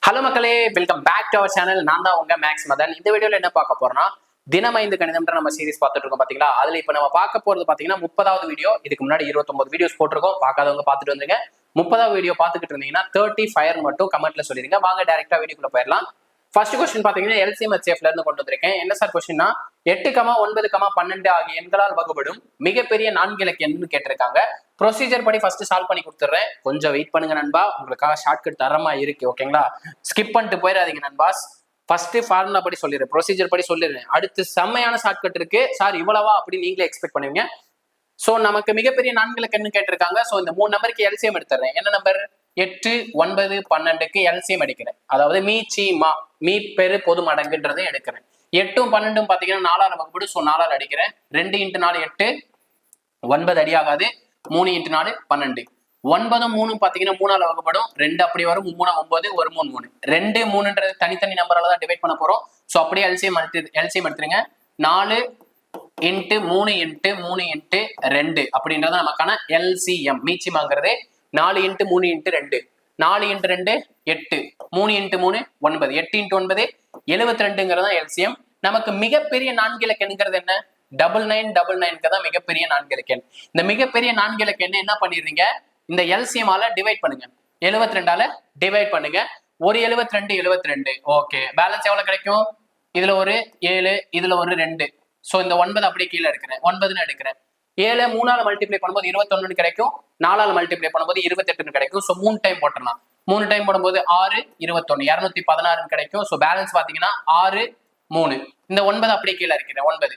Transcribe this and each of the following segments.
Hello மக்களே, welcome back to our channel. நான் தான் உங்க மேக்ஸ் மதன். இந்த வீடியோல என்ன பார்க்க போறோம்னா, தினம் 5 கணிதம்ன்ற நம்ம சீரிஸ் பார்த்துட்டு இருக்கோம் பாத்தீங்களா. அதுல இப்ப நம்ம பார்க்க போறது பாத்தீங்கன்னா 30வது வீடியோ. இதுக்கு முன்னாடி 29 வீடியோஸ் போட்டிருக்கோம். பார்க்காதவங்க பார்த்துட்டு வந்துருங்க. 30வது வீடியோ பார்த்துக்கிட்டு இருந்தீங்கன்னா 30 ஃபயர் மட்டும் கமெண்ட்ல சொல்லிருங்க. வாங்க டைரக்டா வீடியோக்குள்ள போயிடலாம். ஃபர்ஸ்ட் கொஸ்டின் பாத்தீங்கன்னா எல்சிஎம் ஹெச்எஃப்ல இருந்து கொண்டு வந்திருக்கேன். என்ன சார் கொஸ்டின்னா 8, 9, 12 ஆகிய எண்களால் வகுபடும் மிகப்பெரிய 4 இலக்க எண்ணுன்னு கேட்டிருக்காங்க. ப்ரொசீஜர் படி ஃபர்ஸ்ட் சால்வ் பண்ணி கொடுத்துறேன். கொஞ்சம் வெயிட் பண்ணுங்க நண்பா, உங்களுக்காக ஷார்ட்கட் தரமா இருக்கு. ஓகேங்களா, ஸ்கிப் பண்ணிட்டு போயிடாதீங்க நண்பாஸ். ஃபர்ஸ்ட் ஃபார்முலா படி சொல்லிடுறேன், ப்ரொசீஜர் படி சொல்லிடுறேன். அடுத்து செம்மையான ஷார்ட்கட் இருக்கு சார், இவ்வளவா அப்படின்னு நீங்களே எக்ஸ்பெக்ட் பண்ணுவீங்க. சோ நமக்கு மிகப்பெரிய 4 இலக்க எண்ணு கேட்டிருக்காங்க. சோ இந்த 3 நம்பருக்கு எல்சிஎம் எடுத்துறேன். என்ன நம்பர்? 8, 9, 12க்கு எல்சிஎம் எடுக்கிறேன். அதாவது மீ சி மா மீ பெரு பொது மடங்குன்றதை எடுக்கிறேன். 8ம் 12ம் பாத்தீங்கன்னா 4ஆல் வகுப்படு. ஸோ 4ஆல் அடிக்கிறேன். 2 × 4 8, 9 அடி ஆகாது. 3 × 4 12. 9ம் 3ம் பாத்தீங்கன்னா 3ஆல் வகுப்படும். 2 அப்படி வரும். 3 9, 1 3 3. 2 3ன்றது தனித்தனி நம்பரால தான் டிவைட் பண்ண போறோம். ஸோ அப்படியே எல்சிஎம் எடுத்துருங்க. 4 × 3 × 3 × 2 அப்படின்றது நமக்கான எல்சிஎம். மீச்சிமாங்கிறது 4 × 3 × 2, 4 × 2 8, 3 × 3 9, 8 × 9 72ங்கிறது எல்சிஎம். நமக்கு மிகப்பெரிய 4 இலக்க எண்ணுங்கிறது என்ன? 9999 தான் மிகப்பெரிய 4 இலக்க எண். இந்த மிகப்பெரிய 4 இலக்க எண்ணை என்ன பண்ணிடுறீங்க? இந்த எல்சிஎம் ஆல டிவைட் பண்ணுங்க. 72ஆல டிவைட் பண்ணுங்க. ஒரு 72 72. ஓகே, பேலன்ஸ் எவ்வளவு கிடைக்கும்? இதுல ஒரு 7, இதுல ஒரு 2. சோ இந்த 9 அப்படியே கீழே எடுக்கிறேன். 9ன்னு எடுக்கிறேன். 7 3ஆல மல்டிப்ளை பண்ணும்போது 21 கிடைக்கும். 4ஆல மல்டிப்ளை பண்ணும்போது 28 கிடைக்கும். சோ 3 டைம் போட்டுடலாம். 3 டைம் போடும்போது 6 21 216 கிடைக்கும். சோ பேலன்ஸ் பாத்தீங்கன்னா 6 3. இந்த 9 அப்படியே கீழே இருக்கிறேன். 9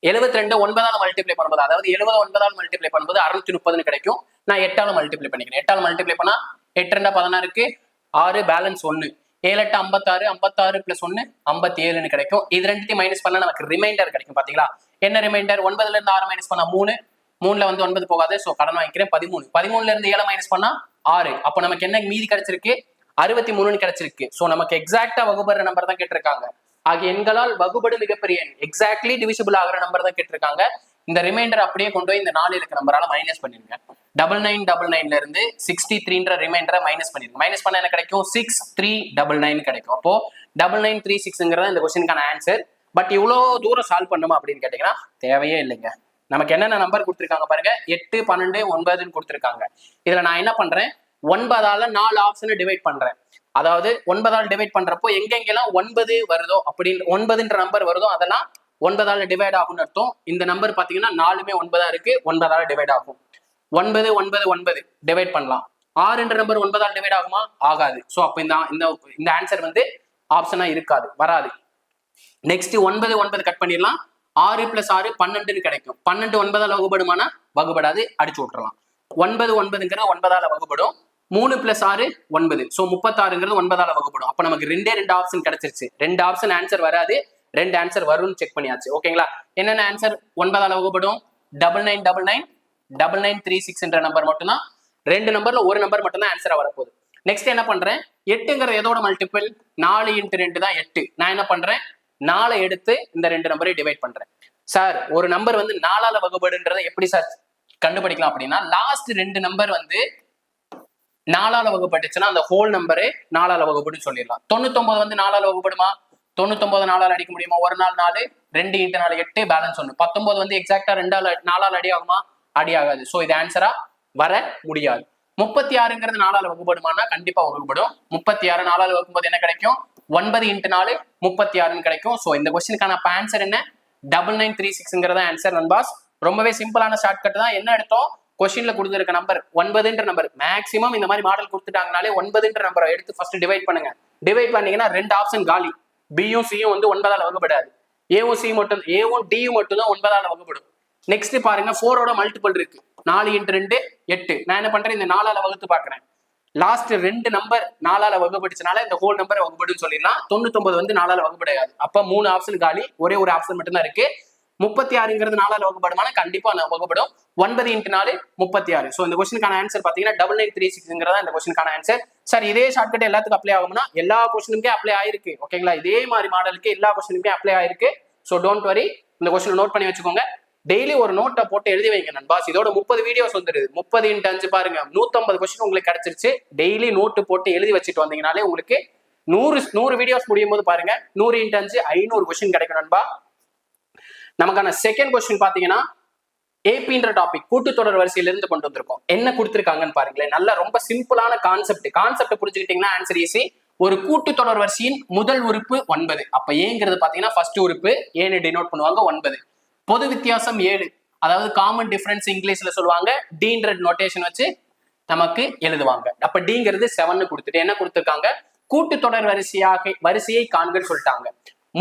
72 9ஆல மல்டிப்ளை பண்ணும்போது, அதாவது 70 9ஆல மல்டிப்ளை பண்ணும்போது 630 கிடைக்கும். நான் 8ஆல மல்டிப்ளை பண்ணிக்கிறேன். 8ஆல மல்டிப்ளை பண்ணா 8 2 16க்கு 6 பேலன்ஸ் 1. 7 8 56, 56 + 1 57ன்னு கிடைக்கும். இது ரெண்டுத்தையும் மைனஸ் பண்ணா நமக்கு ரிமைண்டர் கிடைக்கும். பாத்தீங்களா என்ன ரிமைண்டர்? 9ல இருந்து 6 மைனஸ் பண்ணா 3, 3ல வந்து 9 போகாது. சோ கடன் வாங்கிக்கிறேன். 13, 13ல இருந்து 7 மைனஸ் பண்ணா 6. அப்போ நமக்கு என்ன மீதி கிடைச்சிருக்கு? 63ன்னு கிடைச்சிருக்கு. சோ நமக்கு எக்ஸாக்டா வகுபடுற நம்பர் தான் கேட்டிருக்காங்க. ஆகிய எண்களால் வகுபடு மிகப்பெரிய எண், எக்ஸாக்ட்லி டிவிசிபிள் ஆகிற நம்பர் தான் கேட்டிருக்காங்க. இந்த ரிமைண்டர் அப்படியே கொண்டு போய் இந்த 4 இலக்க நம்பரால மைனஸ் பண்ணிருங்க. 9999ல இருந்து 63ன்ற ரிமைண்டரை மைனஸ் பண்ணிருங்க. மைனஸ் பண்ண என்ன கிடைக்கும்? 6399 கிடைக்கும். அப்போ 9936ங்கிறத இந்த கொஸ்டினுக்கான ஆன்சர். பட் இவ்வளவு தூரம் சால்வ் பண்ணுமா அப்படின்னு கேட்டீங்கன்னா தேவையே இல்லைங்க. நமக்கு என்னென்ன நம்பர் கொடுத்துருக்காங்க பாருங்க. 8 12 9ன்னு கொடுத்துருக்காங்க. இதுல நான் என்ன பண்றேன்? 9ஆல 4 ஆப்ஷனை டிவைட் பண்றேன். அதாவது 9ஆல் டிவைட் பண்றப்போ எங்கெங்கெல்லாம் 9 வருதோ, அப்படின்னு 9ன்ற நம்பர் வருதோ அதெல்லாம் 9ஆல டிவைட் ஆகும்னு அர்த்தம். இந்த நம்பர் பாத்தீங்கன்னா 4மே 9ஆ இருக்கு. 9ஆல டிவைட் ஆகும். 9 9 9 டிவைட் பண்ணலாம். 6ன்ற நம்பர் 9ஆல் டிவைட் ஆகுமா? ஆகாது. சோ அப்ப இந்த ஆன்சர் வந்து ஆப்ஷனா இருக்காது, வராது. நெக்ஸ்ட் 9 9 கட் பண்ணிடலாம். 6 + 6 12ன்னு கிடைக்கும். 12 9ஆல வகுபடுமானா? வகுபடாது, அடிச்சு விட்டுறலாம். 9 9ங்கிறது 9ஆல வகுபடும். 3 + 6 9. சோ 36ங்கிறது 9ஆல வகுப்படும். அப்ப நமக்கு 2 ஆப்ஷன் கிடைச்சிருச்சு. 2 ஆப்ஷன் ஆன்சர் வராது, 2 ஆன்சர் வரும்னு செக் பண்ணியாச்சு. ஓகேங்களா, என்னென்ன ஆன்சர் 9ஆல வகுப்படும்? 9999 9936ன்ற நம்பர் மட்டும்தான். 2 நம்பர்ல ஒரு நம்பர் மட்டும் தான் ஆன்சரா வரப்போகுது. நெக்ஸ்ட் என்ன பண்றேன்? 8ங்கிறது எதோட மல்டிபிள்? 4 × 2 தான் 8. நான் என்ன பண்றேன்? 4 எடுத்து இந்த 2 நம்பரை டிவைட் பண்றேன். சார் ஒரு நம்பர் வந்து 4ஆல வகுபடுன்றதை எப்படி சார் கண்டுபிடிக்கலாம் அப்படின்னா, லாஸ்ட் 2 நம்பர் வந்து 4ஆல வகுப்பட்டுச்சுன்னா அந்த ஹோல் நம்பரு 4ஆல வகுப்படுன்னு சொல்லிடலாம். 99 வந்து 4ஆல வகுப்படுமா? 99 4ஆல அடிக்க முடியுமா? ஒரு நாள் 4, 2 × 4 8, பேலன்ஸ் 1. 19 வந்து எக்ஸாக்டா 4ஆல அடி ஆகுமா? அடி ஆகாது. சோ இது ஆன்சரா வர முடியாது. 36ங்கிறது 4ஆல வகுப்படுமானா? கண்டிப்பா வகுப்படும். 36 4ஆல வகுக்கும்போது என்ன கிடைக்கும்? 9 × 4 36ன்னு கிடைக்கும். சோ இந்த கொஸ்டினுக்கான ஆன்சர் என்ன? 9936ங்கிறத ஆன்சர் நண்பாஸ். ரொம்பவே சிம்பிளான ஷார்ட்கட் தான். என்ன எடுத்தோம்? கொஸ்டின்ல கொடுத்துருக்க நம்பர் 9ன்ற நம்பர். மேக்ஸிமம் இந்த மாதிரி மாடல் கொடுத்துட்டாங்கனாலே 9ன்ற நம்பரை எடுத்து ஃபர்ஸ்ட் டிவைட் பண்ணுங்க. டிவைட் பண்ணீங்கன்னா 2 ஆப்ஷன் காலி. பியும் சியும் வந்து 9ஆல வகுப்படாது. ஏவும் சி மட்டும், ஏவும் டியும் மட்டும் தான் 9ஆல வகுப்படும். நெக்ஸ்ட் பாருங்க, 4ஓட மல்டிபிள் இருக்கு. 4 × 2 8. நான் என்ன பண்றேன்? இந்த 4ஆல வகுத்து பாக்குறேன். லாஸ்ட் 2 நம்பர் 4ஆல வகுப்படிச்சனால இந்த ஹோல் நம்பரை வகுப்படுன்னு சொல்லிடலாம். 99 வந்து 4ஆல வகுப்படையாது. அப்ப 3 ஆப்ஷன் காலி, ஒரே ஒரு ஆப்ஷன் மட்டும் தான் இருக்கு. 36ங்கிறது 4ஆல வகுப்படுமானா? கண்டிப்பா வகுப்படும். 9 × 4 36. சோ இந்த கொஸ்டினுக்கான ஆன்சர் பாத்தீங்கன்னா 9936ங்கிறதா இந்த கொஸ்டினுக்கான ஆன்சர். சார் இதே ஷார்ட்கட் எல்லாத்துக்கும் அப்ளை ஆகும்னா? எல்லா கொஸ்டினுக்கே அப்ளை ஆயிருக்கு. ஓகேங்களா, இதே மாதிரி மாடலுக்கு எல்லா கொஸ்டினுக்கே அப்ளை ஆயிருக்கு. சோ டோன்ட் வரி, இந்த கொஸ்டின் நோட் பண்ணி வச்சுக்கோங்க. டெய்லி ஒரு நோட்டை போட்டு எழுதி வைங்க நண்பாஸ். இதோட 30 வீடியோஸ் வந்துருது. 30 × 5 பாருங்க, 150 கொஸ்டின் உங்களுக்கு கிடைச்சிருச்சு. டெய்லி நோட்டு போட்டு எழுதி வச்சுட்டு வந்தீங்கனாலே உங்களுக்கு 100 வீடியோஸ் முடியும் போது பாருங்க 100 × 5 500 கொஸ்டின் கிடைக்கும் நண்பா. நமக்கான செகண்ட் கொஸ்டின் பாத்தீங்கன்னா ஏபின்ற டாபிக் கூட்டுத்தொடர் வரிசையிலிருந்து கொண்டு வந்திருக்கோம். என்ன கொடுத்திருக்காங்கன்னு பாருங்களேன். நல்ல ரொம்ப சிம்பிளான கான்செப்ட் புரிஞ்சுக்கிட்டீங்கன்னா ஆன்சர் ஈஸி. ஒரு கூட்டுத்தொடர் வரிசையின் முதல் உறுப்பு 9. அப்ப ஏங்கிறது பாத்தீங்கன்னா ஃபர்ஸ்ட் உறுப்பு, ஏன்னு டினோட் பண்ணுவாங்க 9. பொது வித்தியாசம் 7, அதாவது காமன் டிஃபரன்ஸ் இங்கிலீஷ்ல சொல்லுவாங்க. டீன்ற நோட்டேஷன் வச்சு நமக்கு எழுதுவாங்க. அப்ப டிங்கிறது 7 கொடுத்துட்டு என்ன கொடுத்திருக்காங்க, கூட்டுத்தொடர் வரிசையை காண்கன்னு சொல்லிட்டாங்க.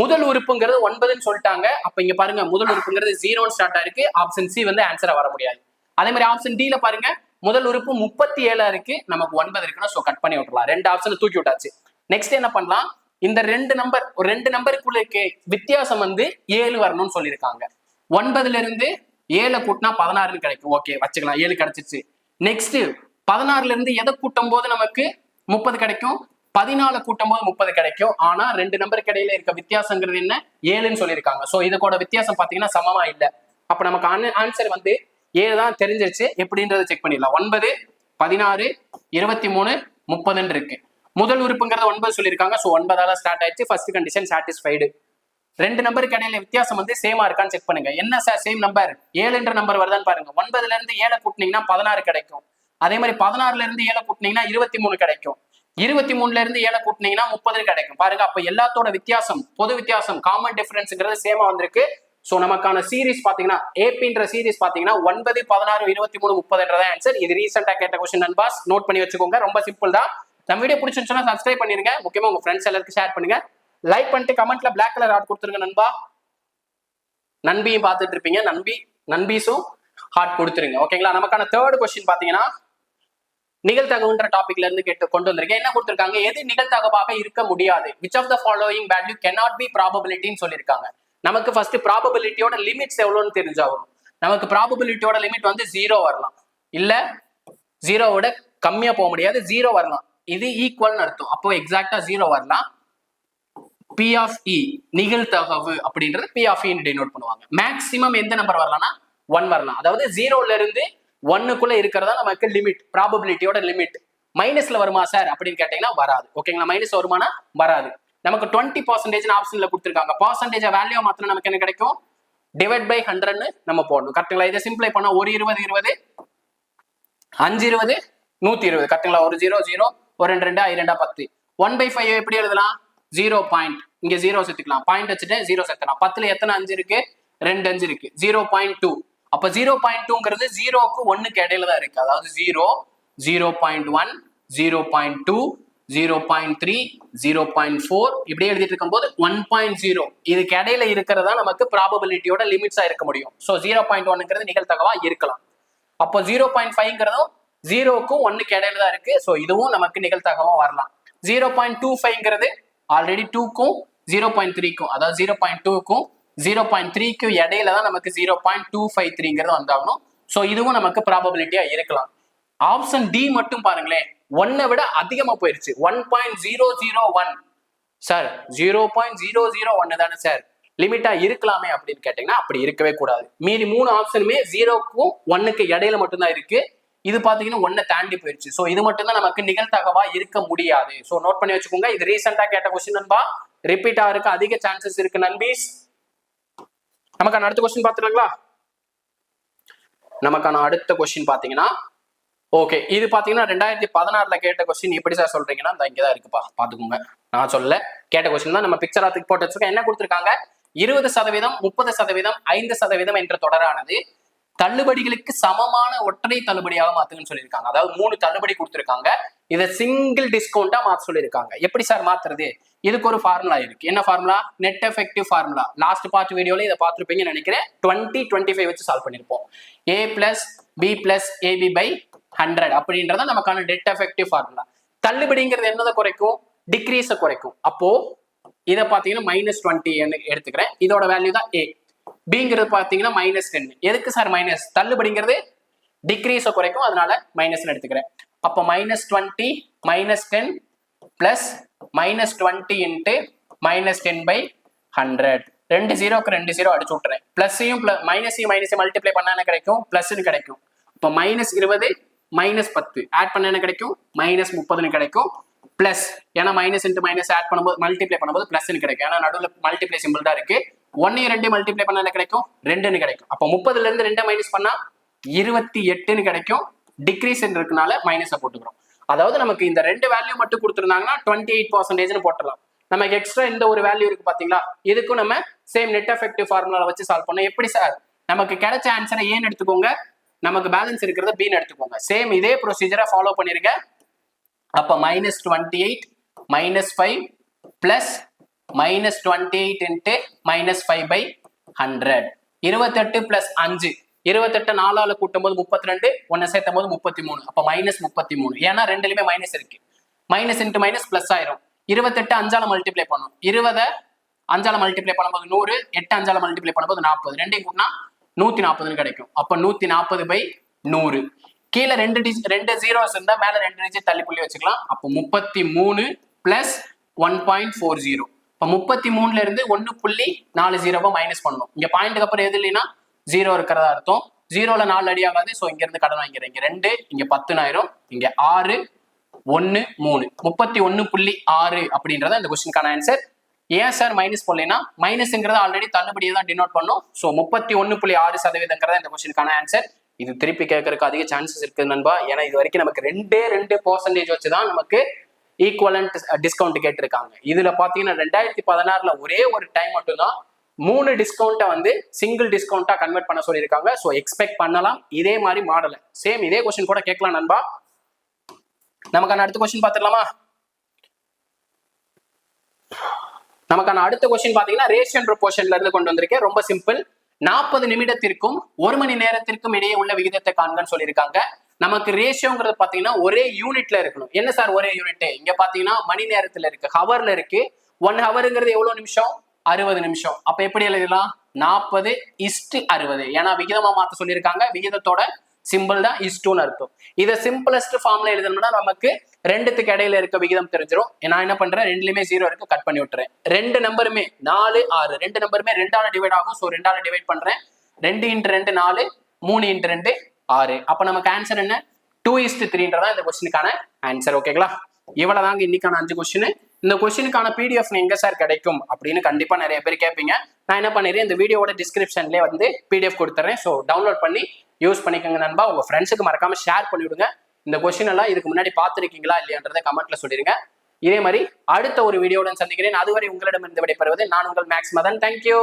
முதல் உறுப்புங்கிறது 9ன்னு சொல்லிட்டாங்க. அப்ப இங்க பாருங்க முதல் உறுப்புங்கிறது 0 ஸ்டார்ட் ஆயிருக்கு. ஆப்ஷன் சி வந்து ஆன்சரா வர முடியாது. அதே மாதிரி ஆப்ஷன் டி ல பாருங்க முதல் உறுப்பு 37 இருக்கு, நமக்கு 9 இருக்குன்னா சோ கட் பண்ணி விட்டுறலாம். 2 ஆப்ஷன் தூக்கி விட்டாச்சு. நெக்ஸ்ட் என்ன பண்ணலாம், இந்த 2 நம்பருக்குள்ள இருக்க வித்தியாசம் வந்து 7 வரணும்னு சொல்லியிருக்காங்க. 9ல இருந்து 7 கூட்டினா 16 கிடைக்கும். ஓகே வச்சுக்கலாம், 7 கிடைச்சிருச்சு. நெக்ஸ்ட் 16ல இருந்து எதை கூட்டும் போது நமக்கு 30 கிடைக்கும், 14 கூட்டும் போது 30 கிடைக்கும். ஆனா 2 நம்பருக்கு இடையில இருக்க வித்தியாசங்கிறது என்ன, 7ன்னு சொல்லியிருக்காங்க. சோ இதோட வித்தியாசம் பாத்தீங்கன்னா சமமா இல்ல. அப்ப நமக்கு ஆன்சர் வந்து 7 தான் தெரிஞ்சிருச்சு. எப்படின்றத செக் பண்ணிடலாம். 9, 16, 23, 30 இருக்கு. முதல் உறுப்புங்கிறத 9 சொல்லியிருக்காங்க. சோ 9ஆல ஸ்டார்ட் ஆயிடுச்சு. First condition satisfied. 2 நம்பருக்கு இடையில வித்தியாசம் வந்து சேமா இருக்கான்னு செக் பண்ணுங்க. என்ன சார் சேம் நம்பர், 7ன்ற நம்பர் வருதான்னு பாருங்க. 9ல இருந்து 7 கூட்டினீங்கன்னா 16 கிடைக்கும். அதே மாதிரி 16ல இருந்து 7 கூட்டினீங்கன்னா 23 கிடைக்கும். 23ல இருந்து 7 கூட்டினீங்கன்னா 30 கிடைக்கும். பாருங்க அப்ப எல்லாத்தோட வித்தியாசம், பொது வித்தியாசம், காமன் டிஃபரன்ஸ்ங்கிறது சேமா வந்திருக்கு. சோ நமக்கான சீரிஸ் பாத்தீங்கன்னா ஏபின்ற சீரிஸ் பாத்தீங்கன்னா 9, 16, 23, 30 ஆன்சர். இது ரீசெண்டா கேட்ட கொஸ்டின் நண்பாஸ், நோட் பண்ணி வச்சுக்கோங்க. ரொம்ப சிம்பிள் தான். நம்ம வீடியோ பிடிச்சிருந்துச்சுன்னா சப்ஸ்கிரைப் பண்ணிருங்க. முக்கியமா உங்க ஃப்ரெண்ட்ஸ் எல்லாருக்கும் ஷேர் பண்ணுங்க. லைக் பண்ணிட்டு கமெண்ட்ல பிளாக் கலர் ஹார்ட் கொடுத்துருங்க நண்பா. நண்பியும் பார்த்துட்டு இருப்பீங்க, நண்பீஸும் ஹார்ட் கொடுத்துருங்க. ஓகேங்களா. நமக்கான தேர்ட் கொஸ்டின் பாத்தீங்கன்னா நிகழ்தகவுன்ற டாபிக்ல இருந்து கொண்டு வந்திருக்கேன். என்ன கொடுத்திருக்காங்க, எது நிகழ்தகவாக இருக்க முடியாது, which of the following value cannot be probability சொல்லியிருக்காங்க. நமக்கு ஃபர்ஸ்ட் ப்ராபபிலிட்டியோட லிமிட்ஸ் எவ்வளவுன்னு தெரிஞ்சாகும். நமக்கு ப்ராபபிலிட்டியோட லிமிட் வந்து 0 வரலாம், இல்ல 0 கம்மியா போக முடியாது, 0 வரலாம். இது ஈக்குவல்னு அர்த்தம். அப்போ எக்ஸாக்டா 0 வரலாம். P of E நிகழ்தகவு அப்படின்றது P of E டினோட் பண்ணுவாங்க. மேக்ஸிமம் எந்த நம்பர் வரலாம்னா 1 வரலாம். அதாவது 0ல இருந்து 1க்குள்ள இருக்கிறதா நமக்கு லிமிட், ப்ராபபிலிட்டியோட லிமிட். மைனஸ்ல வருமா சார் அப்படின்னு கேட்டீங்கன்னா வராது. ஓகேங்களா. மைனஸ் வருமானா வராது. நமக்கு 20% ஆப்ஷன்ல கொடுத்திருக்காங்க. பர்சன்டேஜ் வேல்யூ மாத்திரம் நமக்கு என்ன கிடைக்கும், டிவைட் பை 100ன்னு நம்ம போடணும். கரெக்ட்டுங்களா. இதை சிம்பிளை பண்ணா ஒரு 20 20, 5 20, 120. கரெக்ட்டுங்களா. ஒரு 0 0, ஒரு 2 2, 2 10. 1/5 எப்படி எழுதலாம், 0 பாயிண்ட், இங்க 0 சேர்த்துக்கலாம். பாயிண்ட் வச்சுட்டு 0 சேர்த்தலாம். 10ல எத்தனை 5 இருக்கு, 2 5 இருக்கு. 0.2. அப்ப 0.2ங்கிறது 0க்கு 1க்கு இடையில தான் இருக்கு. அதாவது 0, 0.1, 0.2, 0.3, 0.4 இப்படியே எழுதிட்டு இருக்கும்போது 1.0 இதுக்கு இடையில இருக்கிறதா நமக்கு ப்ராபபிலிட்டியோட லிமிட்ஸா இருக்க முடியும். சோ 0.1ங்கிறது நிகழ்தகவா இருக்கலாம். அப்போ 0.5ங்கிறதும் 0க்கும் 1க்கு இடையில தான் இருக்கு. சோ இதுவும் நமக்கு நிகழ்தகவா வரலாம். 0.25ங்கிறது ஆல்ரெடி 2க்கும் 0.3க்கும், அதாவது 0.2க்கும் 0.3க்கும் இடையில தான் நமக்கு 0.253ங்கிறது வந்தாகணும். சோ இதுவும் நமக்கு ப்ராபபிலிட்டியா இருக்கலாம். ஆப்ஷன் டி மட்டும் பாருங்களேன், 1 விட அதிகமா போயிருச்சு. 1.001 சார், 0.001 தானே சார் லிமிட்டா இருக்கலாமே அப்படின்னு கேட்டீங்கன்னா அப்படி இருக்கவே கூடாது. மீதி 3 ஆப்ஷனுமே 0க்கும் 1க்கு இடையில மட்டும்தான் இருக்கு. இது பாத்தீங்கன்னா 1 தாண்டி போயிருச்சு. சோ இது மட்டும் தான் நமக்கு நிகழ்தகவா இருக்க முடியாது. சோ நோட் பண்ணி வச்சுக்கோங்க. இது ரீசெண்டா கேட்ட கொஸ்டின் நண்பா, ரிப்பீட் ஆகிறதுக்கு அதிக சான்சஸ் இருக்கு நண்பீஸ். நமக்கான அடுத்த கொஸ்டின் பாத்துருங்களா. நமக்கான அடுத்த கொஸ்டின் பாத்தீங்கன்னா ஓகே, இது பாத்தீங்கன்னா 2016ல கேட்ட கொஸ்டின். எப்படி சார் சொல்றீங்கன்னா இந்த இங்கதான் இருக்குப்பா, பாத்துக்கோங்க. நான் சொல்ல கேட்ட கொஸ்டின் தான் நம்ம பிக்சரா தூக்கி போட்டு வச்சிருக்கோம். என்ன கொடுத்திருக்காங்க, 20%, 30%, 5% என்ற தொடரானது தள்ளுபடிகளுக்கு சமமான ஒற்றை தள்ளுபடியாக மாத்துங்கன்னு சொல்லியிருக்காங்க. அதாவது 3 தள்ளுபடி கொடுத்திருக்காங்க. இதை சிங்கிள் டிஸ்கவுண்டா மாத்த சொல்லியிருக்காங்க. எப்படி சார் மாத்துறது, இதுக்கு ஒரு ஃபார்முலா இருக்கு. என்ன formula, net effective formula. Last part வீடியோல இதை பார்த்துருப்பீங்கன்னு நினைக்கிறேன். 2025 வச்சு சால்வ் பண்ணிருப்போம். A plus B plus AB by 100 அப்படின்றத நமக்கான நெட் எஃபெக்டிவ் ஃபார்முலா. தள்ளுபடிங்கிறது என்னதை குறைக்கும், டிக்ரீஸை குறைக்கும். அப்போ இதை பாத்தீங்கன்னா -20 எடுத்துக்கிறேன். இதோட வேல்யூ தான் A. பிங்கிறது பாத்தீங்கன்னா -10. எதுக்கு சார் மைனஸ், தள்ளுபடிங்கிறது டிக்ரீஸை குறைக்கும், அதனால மைனஸ் எடுத்துக்கிறேன். அப்போ -20 -10 பிளஸ் -20 இன்ட்டு -10/100 ரெண்டு ஜீரோக்கு ரெண்டு ஜீரோ அடிச்சு விட்டுறேன். பிளஸையும் மைனஸையும் மல்டிப்ளை பண்ணா என்ன கிடைக்கும்? பிளஸ்ன்னு கிடைக்கும். இப்போ -20 -10 ஆட் பண்ண என்ன கிடைக்கும்? -30ன்னு கிடைக்கும். பிளஸ் ஏன்னா மைனஸ் இன்ட்டு மைனஸ் ஆட் பண்ணும்போது மல்டிப்ளை பண்ணும்போது பிளஸ்ன்னு கிடைக்கும். ஏன்னா நடுவில் மல்டிப்ளை சிம்பிள் தான் இருக்கு. 1 2 மல்டிப்ளை பண்ணா என்ன கிடைக்கும்? 2ன்னு கிடைக்கும். அப்போ 30ல இருந்து 2 மைனஸ் பண்ணா 28ன்னு கிடைக்கும். டிக்ரீஸ் இருக்கனால மைனஸை போட்டுக்கிறோம். அதாவது நமக்கு இந்த ரெண்டு வேல்யூ மட்டும் கொடுத்துருந்தாங்கன்னா 28% போட்டுடலாம். நமக்கு எக்ஸ்ட்ரா இந்த ஒரு வேல்யூ இருக்கு பாத்தீங்களா, இதுக்கும் நம்ம சேம் நெட் எஃபெக்டிவ் ஃபார்முலா வச்சு சால்வ் பண்ணோம். எப்படி சார்? நமக்கு கிடைச்ச ஆன்சரை ஏன்னு எடுத்துக்கோங்க, நமக்கு பேலன்ஸ் இருக்கிறத பின்னு எடுத்துக்கோங்க. சேம் இதே ப்ரொசீஜரை ஃபாலோ பண்ணிருங்க. அப்ப -28 -5 பிளஸ் -28 இன்ட்டு -5/100 28 பிளஸ் 5 28 4ஆல கூட்டும் போது 32, ஒன்னு சேர்த்தும் போது 33. அப்ப -33. ஏன்னா ரெண்டுலயுமே மைனஸ் இருக்கு. மைனஸ் இன்ட்டு மைனஸ் பிளஸ் ஆயிரும். 28 5ஆல மல்டிப்ளை பண்ணும். 20 5ஆல மல்டிப்ளை பண்ணும்போது 100, 8 5ஆல மல்டிப்ளை பண்ணும்போது 40. ரெண்டையும் கூட்டினா 140 கிடைக்கும். அப்ப 140/100. கீழே ரெண்டு ஜீரோஸ் இருந்தா மேல 2 டிஜிட் தள்ளி புள்ளி வச்சுக்கலாம். அப்போ 33 பிளஸ் 1.40. இப்போ 33ல இருந்து 1.40 மைனஸ் பண்ணணும். இங்க பாயிண்ட்டுக்கு அப்புறம் எது இல்லைன்னா 0 இருக்கிறதா அர்த்தம். 0ல 4 அடி ஆகாது. ஸோ இங்க இருந்து கடன் வாங்கிறேன். இங்க 2, இங்க 10,000, இங்க 6 1 3 31.6 அப்படின்றத இந்த கொஸ்டினுக்கான ஆன்சர். ஏன் சார் மைனஸ் போடலைன்னா மைனஸ்ங்கிறத ஆல்ரெடி தள்ளுபடியை தான் டினோட் பண்ணும். ஸோ 31.6% இந்த கொஸ்டினுக்கான ஆன்சர். இது திருப்பி கேட்கறதுக்கு அதிக சான்சஸ் இருக்குது நண்பா. ஏன்னா இது வரைக்கும் நமக்கு 2% வச்சுதான் நமக்கு ஈக்குவலன்ட் டிஸ்கவுண்ட் கேட்டிருக்காங்க. இதுல பாத்தீங்கன்னா 2016ல ஒரே ஒரு டைம் மட்டும்தான் 3 டிஸ்கவுண்ட்டை வந்து சிங்கிள் டிஸ்கவுண்டா கன்வெர்ட் பண்ண சொல்லியிருக்காங்க. ஸோ எக்ஸ்பெக்ட் பண்ணலாம் இதே மாதிரி மாடல சேம் இதே கொஸ்டின் கூட கேட்கலாம் நண்பா. நமக்கான அடுத்த கொஸ்டின் பார்த்துடலாமா? நமக்கான அடுத்த கொஸ்டின் பாத்தீங்கன்னா ரேஷியோ ப்ரொபோர்ஷன்ல இருந்து கொண்டு வந்திருக்கேன். ரொம்ப சிம்பிள். 40 நிமிடத்திற்கும் 1 மணி நேரத்திற்கும் இடையே உள்ள விகிதத்தை காண்கன்னு சொல்லியிருக்காங்க. நமக்கு ரேஷியோங்கிறது பாத்தீங்கன்னா ஒரே யூனிட்ல இருக்கணும். என்ன சார் ஒரே யூனிட்? இங்க பாத்தீங்கன்னா மணி நேரத்துல இருக்கு, ஹவர்ல இருக்கு. 1 ஹவருங்கிறது எவ்வளவு நிமிஷம்? 60 நிமிஷம். அப்ப எப்படி எழுதலாம்? 40:60. ஏன்னா விகிதமா மாத்த சொல்லியிருக்காங்க. விகிதத்தோட சிம்பிள் தான் இஸ்டுன்னு அர்த்தம். இதை சிம்பிளஸ்ட் ஃபார்ம்ல எழுதணும்னா நமக்கு ரெண்டுத்துக்கு இடையில இருக்க விகிதம் தெரிஞ்சிடும். நான் என்ன பண்றேன், ரெண்டுலயுமே 0 இருக்கு, கட் பண்ணி விட்டுறேன். ரெண்டு நம்பருமே 4 6 ரெண்டு நம்பருமே 2ஆல டிவைட் ஆகும். ஸோ 2ஆல டிவைட் பண்றேன். 2 × 2 4, 3 × 2 6. அப்ப நமக்கு ஆன்சர் என்ன? 2:3 இந்த கொஸ்டினுக்கான ஆன்சர். ஓகேங்களா? இவ்வளவுதாங்க இன்னைக்கான 5 கொஸ்டின். இந்த கொஸ்டினுக்கான பிடிஎஃப் எங்க சார் கிடைக்கும் அப்படின்னு கண்டிப்பா நிறைய பேர் கேட்பீங்க. நான் என்ன பண்ணிடுறேன், இந்த வீடியோட டிஸ்கிரிப்ஷன்லேயே வந்து பிடிஎஃப் கொடுத்துறேன். ஸோ டவுன்லோட் பண்ணி யூஸ் பண்ணிக்கோங்க நண்பா. உங்க ஃப்ரெண்ட்ஸுக்கு மறக்காம ஷேர் பண்ணிவிடுங்க. இந்த கொஸ்டின் எல்லாம் இதுக்கு முன்னாடி பார்த்துருக்கீங்களா இல்லையான்றதை கமெண்ட்ல சொல்லிருங்க. இதே மாதிரி அடுத்த ஒரு வீடியோவுடன் சந்திக்கிறேன். அதுவரை உங்களிடம் இருந்து விடைபெறுவது நான் உங்கள் மேக்ஸ் மதன். தேங்க்யூ.